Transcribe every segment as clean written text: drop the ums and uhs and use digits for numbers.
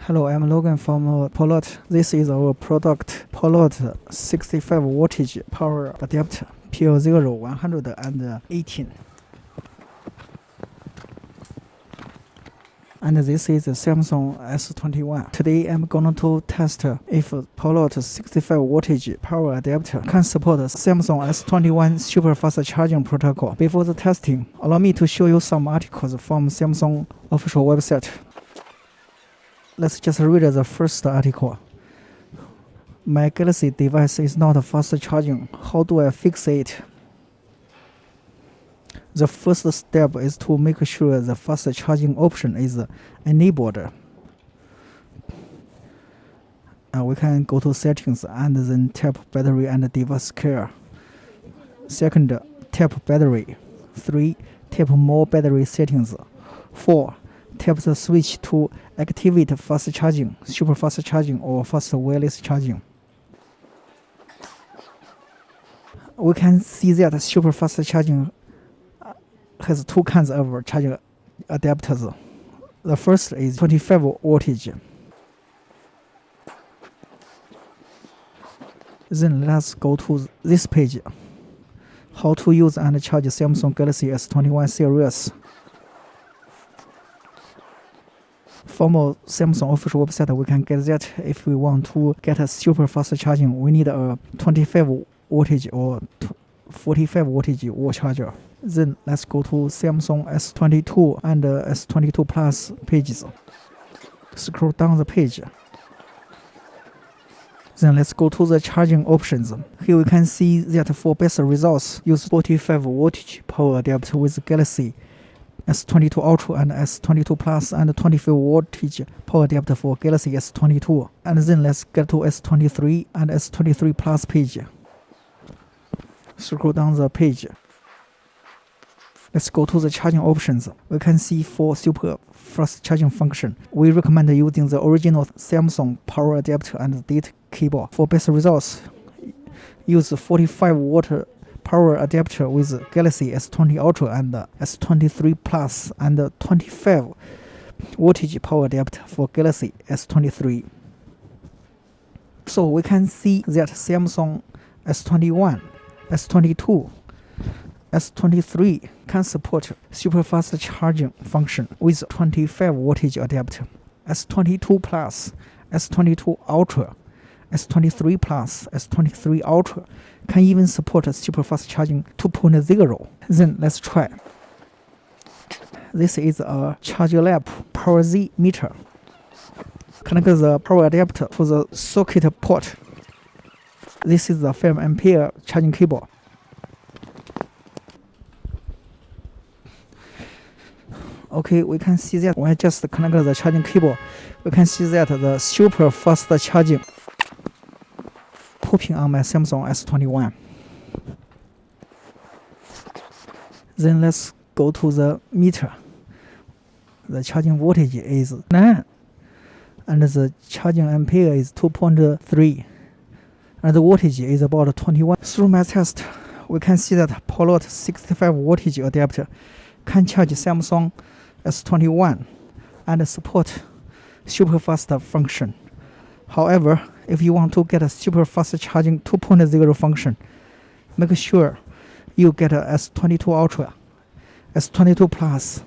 Hello, I'm Logan from Polot. This is our product Polot 65 wattage power adapter P0118. And this is the Samsung S21. Today I'm going to test if Polot 65 wattage power adapter can support Samsung S21 super fast charging protocol. Before the testing, allow me to show you some articles from Samsung official website. Let's just read the first article. My Galaxy device is not fast charging. How do I fix it? The first step is to make sure the fast charging option is enabled. We can go to settings and then tap battery and device care. Second, tap battery. 3. Tap more battery settings. 4. Tap the switch to activate fast charging, super fast charging, or fast wireless charging. We can see that super fast charging has two kinds of charging adapters. The first is 25 wattage. Then let's go to this page. How to use and charge Samsung Galaxy S21 Series. From our Samsung official website, we can get that if we want to get a super fast charging, we need a 25 wattage or 45 wattage wall charger. Then let's go to Samsung S22 and S22 Plus pages. Scroll down the page. Then let's go to the charging options. Here we can see that for better results, use 45 wattage power adapter with Galaxy S22 Ultra and S22 Plus and 25 wattage power adapter for Galaxy S22. And then let's get to S23 and S23 Plus page. Scroll down the page. Let's go to the charging options. We can see for super fast charging function, we recommend using the original Samsung power adapter and data cable. For best results, use 45 watt power adapter with Galaxy S20 Ultra and S23 Plus and 25 wattage power adapter for Galaxy S23. So we can see that Samsung S21, S22, S23 can support super fast charging function with 25 wattage adapter. S22 Plus, S22 Ultra, S23 Plus, S23 Ultra can even support super fast charging 2.0. Then let's try. This is a Charger Lab Power Z meter. Connect the power adapter to the socket port. This is the 5 ampere charging cable. Okay, we can see that when I just connect the charging cable, we can see that the super fast charging popping on my Samsung S21. Then let's go to the meter. The charging voltage is 9 and the charging ampere is 2.3 and the wattage is about 21. Through my test, we can see that Polot 65 wattage adapter can charge Samsung S21 and support super fast function. However, if you want to get a super fast charging 2.0 function, make sure you get a S22 Ultra, S22 Plus,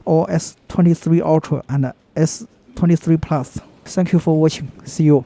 or S23 Ultra and S23 Plus. Thank you for watching. See you.